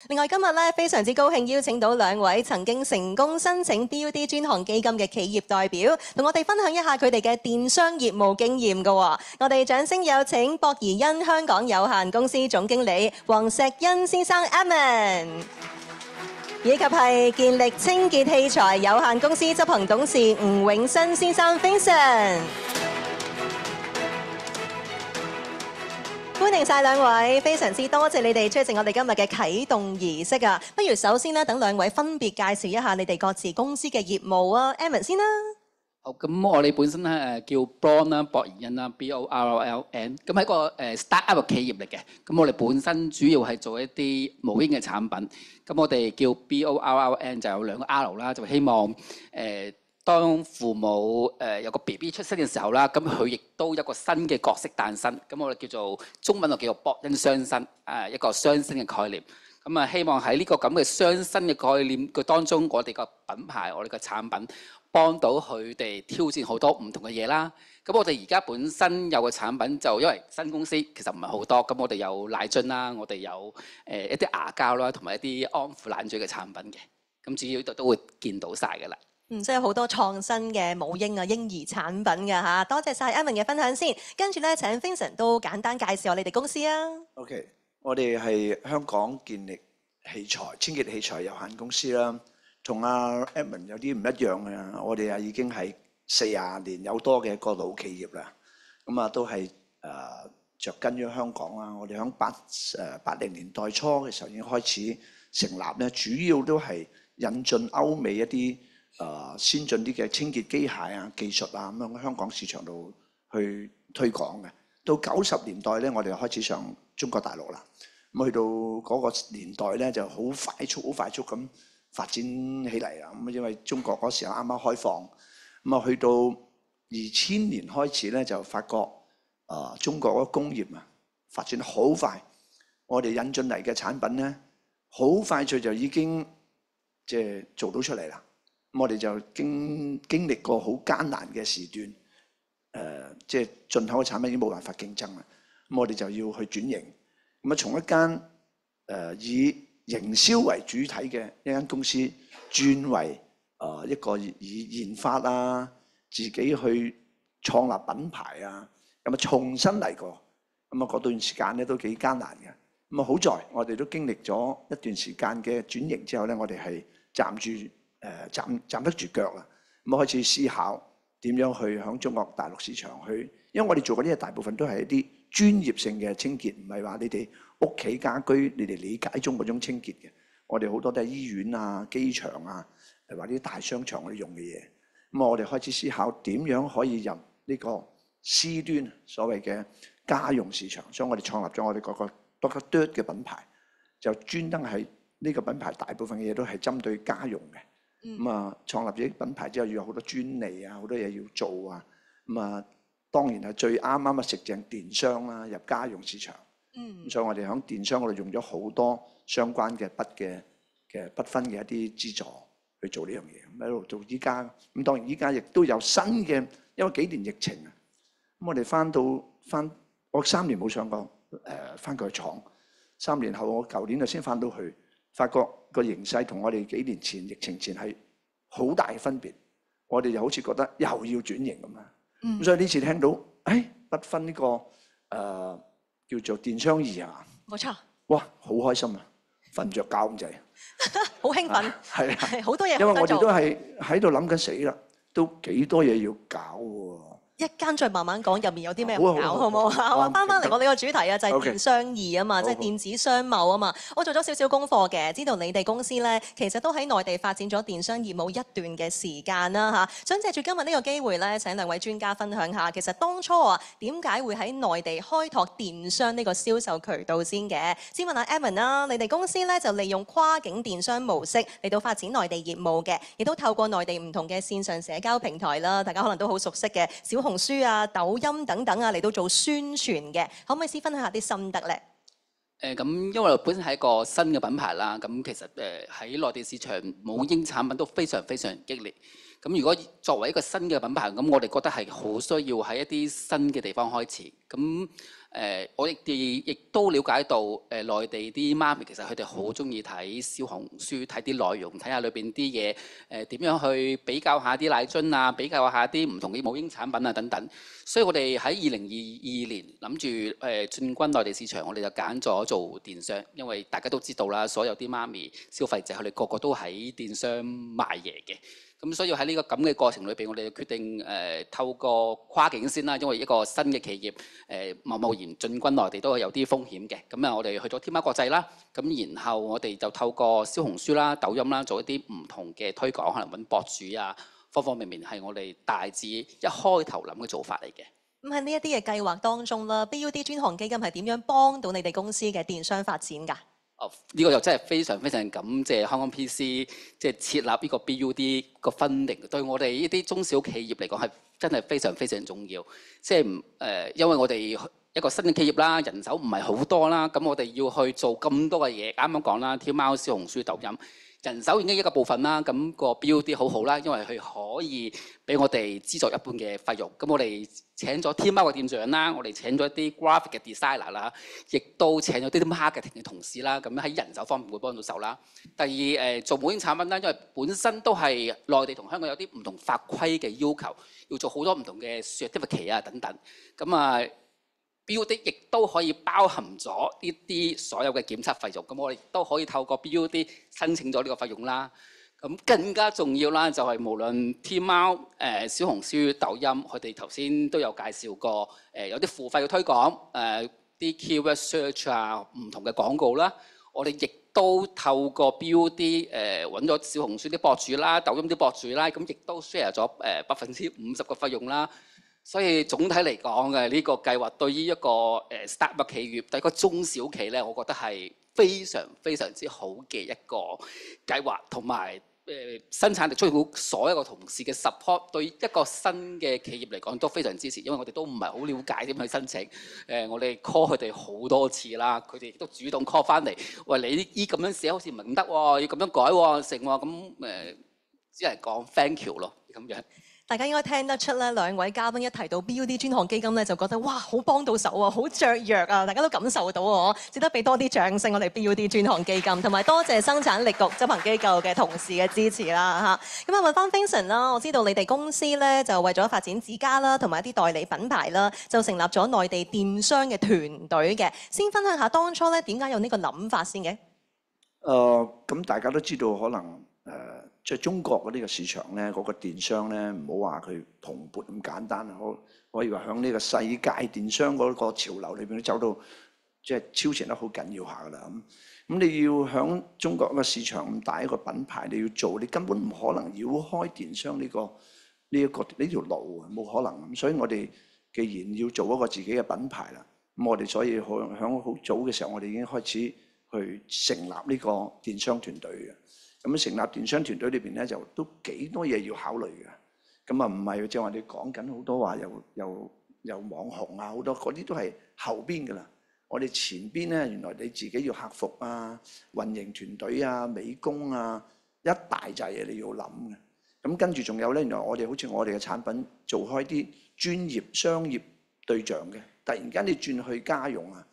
另外今日咧非常之高興邀請到兩位曾經成功申請 DoD 專項基金嘅企業代表，同我哋分享一下佢哋嘅電商業務經驗㗎喎。我哋掌聲有請博怡恩香港有限公司總經理黃石恩先生 Edmond， 以及係健力清潔器材有限公司執行董事吳永新先生 Vincent。歡迎晒兩位，非常之多謝你哋出席我哋今日嘅啟動儀式啊！不如首先咧，等兩位分別介紹一下你哋各自公司嘅業務啊。Edmond 先啦。好，咁我哋本身咧叫 Born 啦，博怡恩啦 ，BORLN， 咁係一個startup 嘅企業嚟嘅。咁我哋本身主要係做一啲母嬰嘅產品。咁我哋叫 BORLN 就有兩個 R 啦，就希望當父母有個 BB 出生嘅時候啦，咁佢亦都有一個新嘅角色誕生。咁我哋叫做中文就叫做博恩雙生，一個雙生嘅概念。咁啊，希望喺呢個咁嘅雙生嘅概念嘅當中，我哋個品牌，我哋個產品幫到佢哋挑戰好多唔同嘅嘢啦。咁我哋而家本身有個產品就因為新公司其實唔係好多，咁我哋有奶樽啦，我哋有一啲牙膠啦，同埋一啲安撫懶嘴嘅產品嘅。咁主要都會見到晒㗎啦。即係好多創新嘅母嬰啊、嬰兒產品㗎嚇，多謝晒 Edmond 嘅分享先。跟住咧請 Vincent 都簡單介紹我哋公司啊。OK， 我哋係香港健力器材清潔器材有限公司啦，同阿 Edmond 有啲唔一樣嘅。我哋已經係40年有多嘅一個老企業啦。咁啊都係著根於香港啦。我哋喺80年代初嘅時候已經開始成立咧，主要都係引進歐美一啲先進啲嘅清潔機械啊、技術啊咁樣喺香港市場度去推廣嘅。到90年代咧，我哋開始上中國大陸啦。咁去到嗰個年代咧，就好快速咁發展起嚟啦。咁因為中國嗰時候啱啱開放，咁啊去到2000年開始咧，就發覺中國嗰個工業啊發展好快，我哋引進嚟嘅產品咧，好快脆就已經即係做到出嚟啦。咁我哋就經歷過好艱難嘅時段，即係進口嘅產品已經冇辦法競爭啦。咁我哋就要去轉型，咁啊從一間以營銷為主體嘅一間公司，轉為一個以研發啊、自己去創立品牌啊，咁啊重新嚟過。咁啊嗰段時間咧都幾艱難嘅。咁啊好在我哋都經歷咗一段時間嘅轉型之後咧，我哋係站得住腳啦，咁開始思考點樣去響中國大陸市場去，因為我哋做嗰啲嘢大部分都係一啲專業性嘅清潔，唔係話你哋屋企家居你哋理解中嗰種清潔嘅。我哋好多都係醫院啊、機場啊，或者啲大商場我哋用嘅嘢。咁我哋開始思考點樣可以入呢個 C 端所謂嘅家用市場，所以我哋創立咗我哋嗰個 Dr. Dirt 嘅品牌，就專登係呢個品牌大部分嘅嘢都係針對家用嘅。咁啊，創立咗品牌之後要有好多專利啊，好多嘢要做啊。咁啊，當然係最啱食正電商啦，入家用市場。咁所以我哋喺電商嗰度用咗好多相關嘅不分嘅一啲資助去做呢樣嘢。咁喺度做依家，咁當然依家亦都有新嘅，因為幾年疫情啊。咁我哋我3年冇上過翻過去廠，3年後我舊年就先翻到去。發覺個形勢同我哋幾年前疫情前係好大嘅分別，我哋就好似覺得又要轉型咁啦。咁所以呢次聽到不分呢個叫做電商儀啊，冇錯。哇，好開心啊，瞓唔著覺咁滯，好興奮。係啊，好多嘢。因為我哋都係喺度諗緊死啦，都幾多嘢要搞喎。一間再慢慢講，入面有啲咩搞，好唔好啊？我翻嚟我哋個主題啊，就係電商2啊嘛，即係電子商貿啊嘛。我做咗少少功課嘅，知道你哋公司咧，其實都喺內地發展咗電商業務一段嘅時間啦嚇。想借住今日呢個機會咧，請兩位專家分享下，其實當初點解會喺內地開拓電商呢個銷售渠道先嘅？先問下 Edmond 啦，你哋公司咧就利用跨境電商模式嚟到發展內地業務嘅，亦都透過內地唔同嘅線上社交平台啦，大家可能都好熟悉嘅小紅書啊、抖音等等啊，嚟到做宣傳嘅，可唔可以先分享下啲心得咧？咁因為本身係一個新嘅品牌啦，咁其實喺內地市場母嬰產品都非常非常激烈。咁如果作為一個新嘅品牌，咁我哋覺得係好需要喺一啲新嘅地方開始。咁我亦都了解到內地啲媽咪其實佢哋好中意睇小紅書，睇啲內容，睇下裏邊啲嘢點樣去比較下啲奶樽啊，比較下啲唔同嘅母嬰產品啊等等。所以我哋喺2022年諗住進軍內地市場，我哋就揀咗做電商，因為大家都知道啦，所有啲媽咪消費者佢哋個個都喺電商賣嘢嘅。咁所以喺呢個咁嘅過程裏邊，我哋就決定透過跨境先啦，因為一個新嘅企業貿然進軍內地都係有啲風險嘅。咁啊，我哋去咗天貓國際啦，咁然後我哋就透過小紅書啦、抖音啦，做一啲唔同嘅推廣，可能揾博主啊，方方面面係我哋大致一開頭諗嘅做法嚟嘅。咁喺呢一啲嘅計劃當中啦，BUD 專項基金係點樣幫到你哋公司嘅電商發展㗎？呢個又真係非常非常感謝香港 PC 即係設立呢個 BUD 個 funding，對我哋呢啲中小企業嚟講係真係非常非常重要。即係因為我哋一個新嘅企業啦，人手唔係好多啦，咁我哋要去做咁多嘅嘢，啱啱講啦，天貓、小紅書、抖音。人手已經一個部分啦，咁個 BUD 好好啦，因為佢可以俾我哋資助一半嘅費用。咁我哋請咗天貓嘅店長啦，我哋請咗一啲 graphic 嘅 designer 啦，亦都請咗啲 marketing 嘅同事啦。咁喺人手方面會幫到手啦。第二做母嬰產品啦，因為本身都係內地同香港有啲唔同法規嘅要求，要做好多唔同嘅 certificate 啊等等。咁啊BUD 亦都可以包含咗呢啲所有嘅檢測費用，咁我哋都可以透過 BUD 申請咗呢個費用啦。咁更加重要啦，就係無論天貓、小紅書、抖音，佢哋頭先都有介紹過，有啲付費嘅推廣，啲 keyword search 啊，唔同嘅廣告啦，我哋亦都透過 BUD 揾咗小紅書啲博主啦、抖音啲博主啦，咁亦都 share 咗50%嘅費用啦。所以總體嚟講嘅呢個計劃對於一個startup 企業，對一個中小企咧，我覺得係非常非常之好嘅一個計劃，同埋生產力促進股所有嘅同事嘅 support， 對於一個新嘅企業嚟講都非常支持，因為我哋都唔係好了解點去申請。我哋 call 佢哋好多次啦，佢哋亦都主動 call 翻嚟，喂，你呢咁樣寫好似唔係咁得喎，要咁樣改喎，成喎，咁只係講 thank you 咯，咁樣。大家應該聽得出咧，兩位嘉賓一提到 BUD 專項基金咧，就覺得哇，好幫到手啊，好雀躍啊！大家都感受到喎，值得俾多啲掌聲我哋 BUD 專項基金，同埋多謝生產力局執行機構嘅同事嘅支持啦嚇。咁啊問翻 Vincent 啦，我知道你哋公司咧就為咗發展自家啦，同埋一啲代理品牌啦，就成立咗內地電商嘅團隊嘅。先分享下當初咧點解有呢個諗法先嘅？咁大家都知道可能即係中國嗰呢個市場咧，嗰個電商咧，唔好話佢蓬勃咁簡單，可以話響呢個世界電商嗰個潮流裏邊都走到即係超前得好緊要下噶啦。咁你要響中國個市場咁大一個品牌，你要做，你根本唔可能繞開電商呢條路，冇可能。咁所以我哋既然要做一個自己嘅品牌啦，咁我哋所以響好早嘅時候，我哋已經開始去成立呢個電商團隊嘅。咁成立電商團隊裏邊咧，就都幾多嘢要考慮嘅。咁啊，唔係即係話你講緊好多話，又網紅啊，好多嗰啲都係後邊㗎啦。我哋前邊咧，原來你自己要客服啊、運營團隊啊、美工啊，一大紮嘢你要諗嘅。咁跟住仲有咧，原來我哋好似我哋嘅產品做開啲專業商業對象嘅，突然間你轉去家用啊，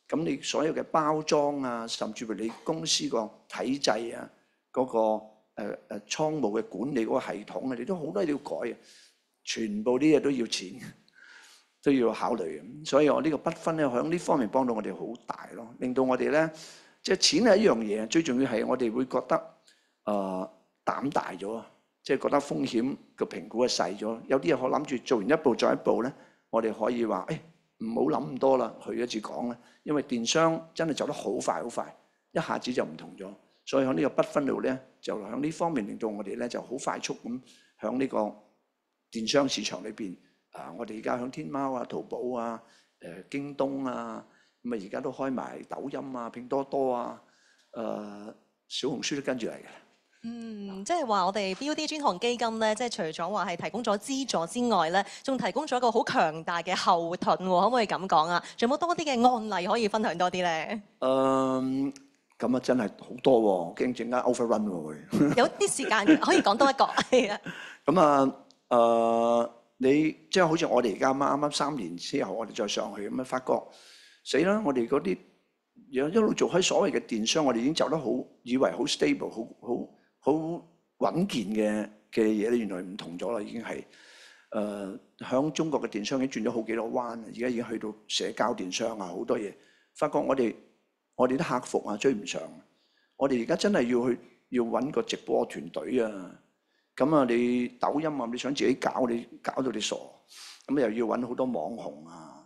咁你所有嘅包裝啊，甚至乎你公司個體制啊，嗰個倉務嘅管理嗰個系統啊，你都好多嘢要改啊，全部啲嘢都要錢，都要考慮嘅。所以我呢個不分咧，喺呢方面幫到我哋好大咯，令到我哋咧，即係錢係一樣嘢，最重要係我哋會覺得膽大咗，即係覺得風險個評估係細咗。有啲嘢我諗住做完一步再一步咧，我哋可以話唔好諗咁多啦，去一次講啦，因為電商真係走得好快好快，一下子就唔同咗。所以喺呢個不分度咧，就喺呢方面令到我哋咧就好快速咁喺呢個電商市場裏邊我哋而家喺天貓啊、淘寶啊、京東啊，咁啊而家都開埋抖音啊、拼多多啊、小紅書都跟住嚟嘅。即係話我哋 BUD 專項基金咧，即係除咗話係提供咗資助之外咧，仲提供咗一個好強大嘅後盾喎，可唔可以咁講啊？仲有冇多啲嘅案例可以分享多啲咧？咁啊真係好多喎，驚陣間 overrun 喎會。有啲時間可以講多一個，係啊。咁啊你即係好似我哋而家啱3年之後，我哋再上去咁啊，發覺死啦！我哋嗰啲一路做開所謂嘅電商，我哋已經走得好，以為好 stable、好穩健嘅嘢咧，原來唔同咗啦，已經係響中國嘅電商已經轉咗好幾個彎啦，而家已經去到社交電商啊，好多嘢。發覺我哋啲客服啊追唔上，我哋而家真係要揾個直播團隊啊！咁啊，你抖音啊，你想自己搞，你搞到你傻，咁又要揾好多網紅啊，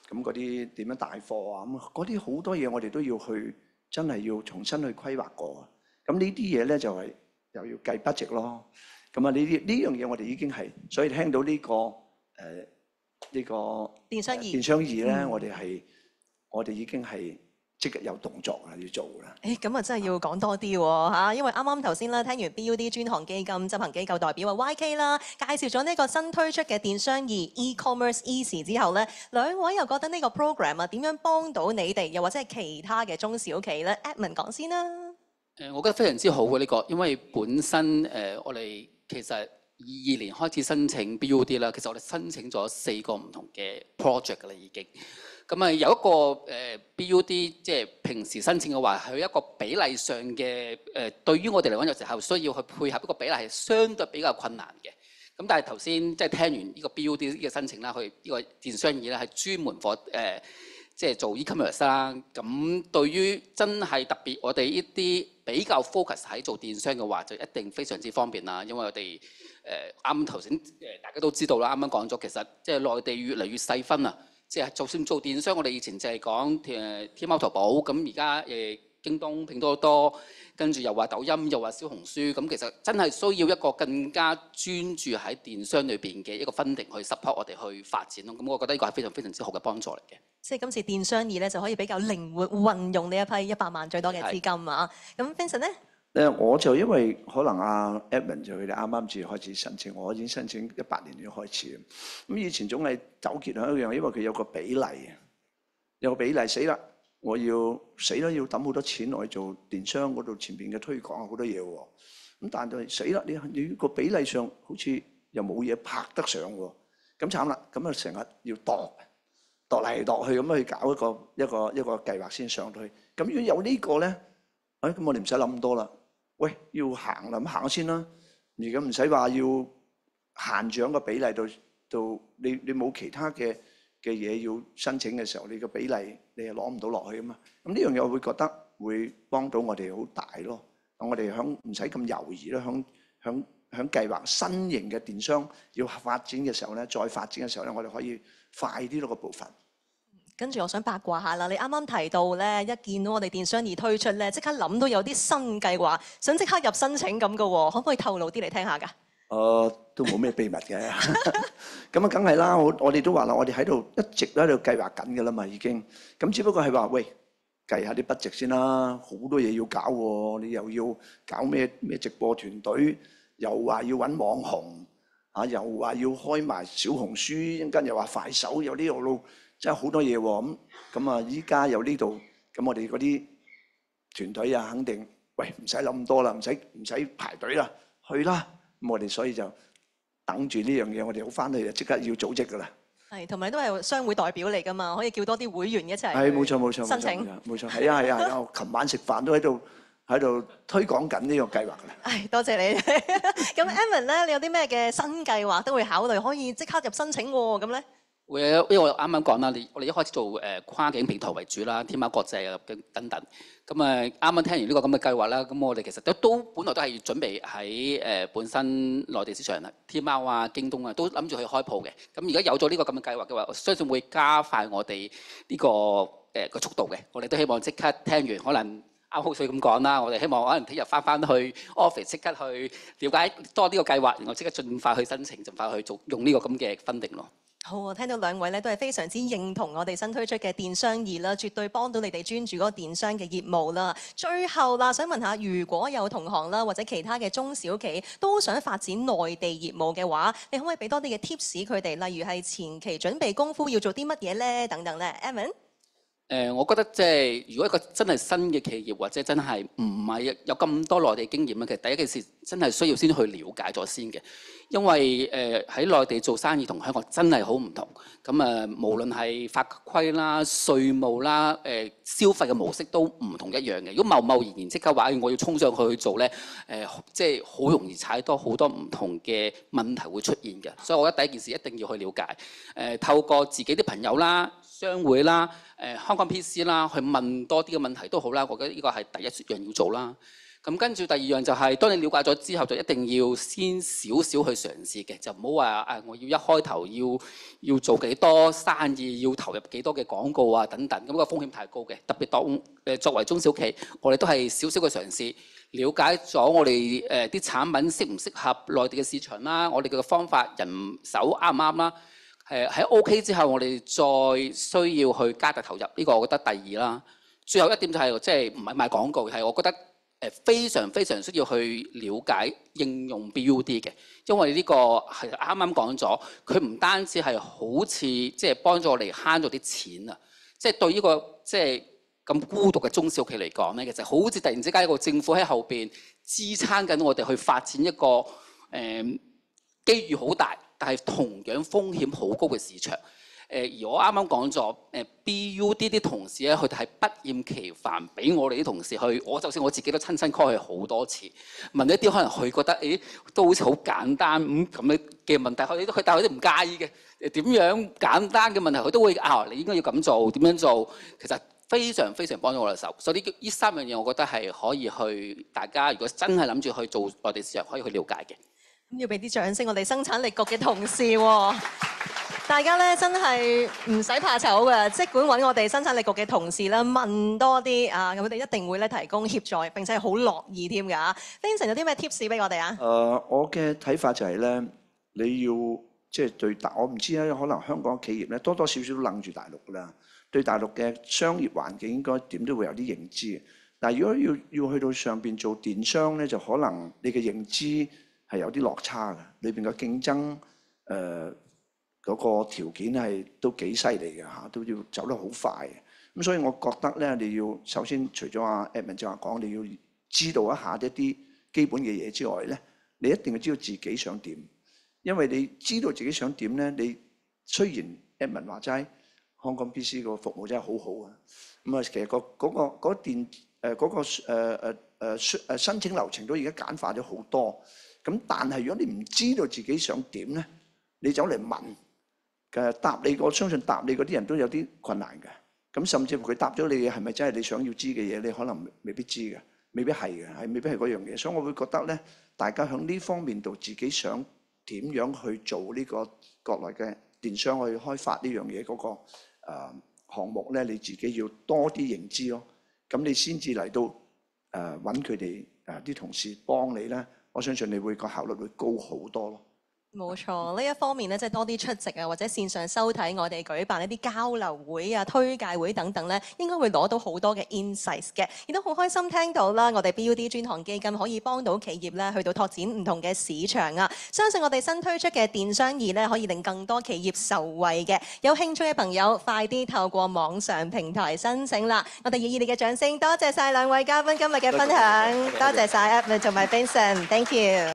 咁嗰啲點樣帶貨啊，咁嗰啲好多嘢我哋都要去，真係要重新去規劃過。咁呢啲嘢咧就係又要計 budget 咯。咁啊，呢樣嘢我哋已經係，所以聽到呢個電商2咧，我哋已經係即刻有動作啦，要做啦。咁啊，真係要講多啲喎嚇，因為啱啱頭先咧聽完 BUD 專項基金執行機構代表啊 YK 啦，介紹咗呢個新推出嘅電商2 e-commerce Easy 之後咧，兩位又覺得呢個 program 啊點樣幫到你哋，又或者係其他嘅中小企咧 ？Edmond 講先啦。我覺得非常之好嘅呢個，因為本身我哋其實22年開始申請 BUD 啦，其實我哋申請咗4個唔同嘅 project 㗎啦已經。咁啊有一個BUD 即係平時申請嘅話，係一個比例上嘅對於我哋嚟講有時候需要去配合一個比例係相對比較困難嘅。咁但係頭先即係聽完呢個 BUD 呢個申請啦，佢呢個電商2咧係專門for即係做 e-commerce 啦。咁對於真係特別我哋呢啲比較 focus 喺做電商嘅話，就一定非常之方便啦。因為我哋啱頭先大家都知道啦，啱啱講咗，其實即係內地越嚟越細分啊。即係就算做電商，我哋以前就係講天貓淘寶，咁而家京東、拼多多，跟住又話抖音，又話小紅書，咁其實真係需要一個更加專注喺電商裏邊嘅一個 funding 去 support 我哋去發展咯。咁我覺得呢個係非常非常之好嘅幫助嚟嘅。即係今次電商2咧就可以比較靈活運用呢一批100萬最多嘅資金啊。咁 Vincent 咧？我就因為可能阿 Edmond 就佢哋啱啱至開始申請，我已經申請18年已經開始。咁以前總係糾結喺一樣，因為佢有個比例，死啦！我要抌好多錢落去做電商嗰度前邊嘅推廣好多嘢喎。咁但係死啦！你個比例上好似又冇嘢拍得上喎。咁慘啦！咁啊成日要度嚟度去咁去搞一個計劃先上去。咁如果有呢個咧，咁我哋唔使諗咁多啦。喂，要行啦，咁行咗先啦。而家唔使話要限住喺個比例度，你冇其他嘅嘢要申請嘅時候，你個比例你又攞唔到落去啊嘛。咁呢樣嘢我會覺得會幫到我哋好大咯。我哋唔使咁猶豫啦，響計劃新型嘅電商要發展嘅時候咧，再發展嘅時候咧，我哋可以快啲咯個步伐。跟住我想八卦下啦，你啱啱提到咧，一見到我哋電商2推出咧，即刻諗到有啲新計劃，想即刻入申請咁嘅喎，可唔可以透露啲嚟聽下㗎？都冇咩秘密嘅。咁啊，梗係啦，我哋都話啦，我哋一直都喺度計劃緊㗎啦嘛，已經。咁只不過係話，喂，計下啲 budget 先啦，好多嘢要搞喎，你又要搞咩直播團隊，又話要揾網紅，又話要開埋小紅書，一陣間又話快手，有呢條路。真係好多嘢喎，咁啊依家有呢度，咁我哋嗰啲團隊啊，肯定，喂唔使諗咁多啦，唔使排隊啦，去啦，咁我哋所以就等住呢樣嘢，我哋好翻去就即刻要組織㗎啦。係，同埋都係商會代表嚟㗎嘛，可以叫多啲會員一齊。係冇錯申請。冇錯，係啊，我琴晚食飯都喺度推廣緊呢個計劃㗎啦。多謝你。咁 Edmond 咧，你有啲咩嘅新計劃都會考慮，可以即刻入申請喎？咁咧？會啊，因為我啱啱講啦，我哋一開始做跨境平台為主啦，天貓國際啊等等。咁啊啱啱聽完呢個咁嘅計劃啦，咁我哋其實都本來都係準備喺本身內地市場啦，天貓啊、京東啊都諗住去開鋪嘅。咁而家有咗呢個咁嘅計劃嘅話，我相信會加快我哋呢個速度嘅。我哋都希望即刻聽完，可能啱好水咁講啦。我哋希望可能聽日翻去 office 即刻去了解多呢個計劃，然後即刻盡快去申請，盡快去做用呢個咁嘅 funding 咯。好啊！聽到兩位咧都係非常之認同我哋新推出嘅電商2啦，絕對幫到你哋專注嗰個電商嘅業務啦。最後啦，想問下，如果有同行啦或者其他嘅中小企都想發展內地業務嘅話，你可唔可以俾多啲嘅 tips 佢哋？例如係前期準備功夫要做啲乜嘢咧？等等咧 Edmond 我覺得即係如果一個真係新嘅企業，或者真係唔係有咁多內地經驗咧，其實第一件事真係需要先去了解咗先嘅，因為喺內地做生意同香港真係好唔同。咁無論係法規啦、稅務啦、消費嘅模式都唔同一樣嘅。如果貿貿然即刻話我要衝上去做咧，即係好容易踩多好多唔同嘅問題會出現嘅。所以我覺得第一件事一定要去了解，透過自己啲朋友啦、商會啦、香港 PC 啦，去問多啲嘅問題都好啦。我覺得呢個係第一樣要做啦。咁跟住第二樣就係，當你了解咗之後，就一定要先少少去嘗試嘅，就唔好話我要一開頭要做幾多生意，要投入幾多嘅廣告啊等等，咁個風險太高嘅。特別作為中小企，我哋都係少少嘅嘗試，了解咗我哋啲產品適唔適合內地嘅市場啦，我哋嘅方法人手啱唔啱啦。喺 OK 之後，我哋再需要去加大投入，呢個我覺得第二啦。最後一點就係即係唔係賣廣告，係我覺得非常非常需要去了解應用 BUD 嘅，因為呢個係啱啱講咗，佢唔單止係好似即係幫助我哋慳咗啲錢啊，即係對呢個即係咁孤獨嘅中小企嚟講咧，其實好似突然之間一個政府喺後邊支撐緊我哋去發展一個機遇好大，但係同樣風險好高嘅市場。而我啱啱講咗BUD 啲同事咧，佢哋係不厭其煩俾我哋啲同事去，就算我自己都親身 call 佢好多次，問一啲可能佢覺得都好似好簡單咁嘅問題，但係佢哋唔介意嘅。點樣簡單嘅問題佢都會你應該要咁做，點樣做，其實非常非常幫咗我哋手。所以呢三樣嘢，我覺得係可以去大家如果真係諗住去做內地市場，可以去了解嘅。咁要俾啲掌聲，我哋生產力局嘅同事喎。大家咧真係唔使怕醜嘅，即管揾我哋生產力局嘅同事啦，問多啲啊，咁佢哋一定會咧提供協助，並且係好樂意添㗎。Vincent 有啲咩 tips 俾我哋啊？我嘅睇法就係咧，你要即係對我唔知咧，可能香港企業咧多多少少都楞住大陸㗎啦，對大陸嘅商業環境應該點都會有啲認知。但係如果要去到上邊做電商咧，就可能你嘅認知係有啲落差嘅，裏邊嘅競爭嗰個條件係都幾犀利嘅嚇，都要走得好快嘅。咁所以我覺得咧，你要首先除咗阿 Edmond 就話講，你要知道一下一啲基本嘅嘢之外咧，你一定要知道自己想點。因為你知道自己想點咧，你雖然 Edmond 話齋香港 PC 個服務真係好好啊，咁啊其實嗰申請流程都而家簡化咗好多。咁但係如果你唔知道自己想點咧，你走嚟問答你，我相信答你嗰啲人都有啲困難嘅。咁甚至乎佢答咗你嘅係咪真係你想要知嘅嘢？你可能未必知嘅，未必係嘅，未必係嗰樣嘢。所以我會覺得咧，大家喺呢方面度自己想點樣去做呢個國內嘅電商去開發呢樣嘢嗰個項目咧，你自己要多啲認知咯。咁你先至嚟到揾佢哋啲同事幫你咧，我相信你會個效率會高好多咯。冇錯，呢一方面咧，即係多啲出席啊，或者線上收睇我哋舉辦一啲交流會啊、推介會等等咧，應該會攞到好多嘅 insights 嘅。亦都好開心聽到啦，我哋 BUD 專項基金可以幫到企業咧去到拓展唔同嘅市場啊。相信我哋新推出嘅電商易咧，可以令更多企業受惠嘅。有興趣嘅朋友，快啲透過網上平台申請啦。我哋以熱烈嘅掌聲，多謝晒兩位嘉賓今日嘅分享，多謝晒 Edmond 同埋 Vincent，thank you。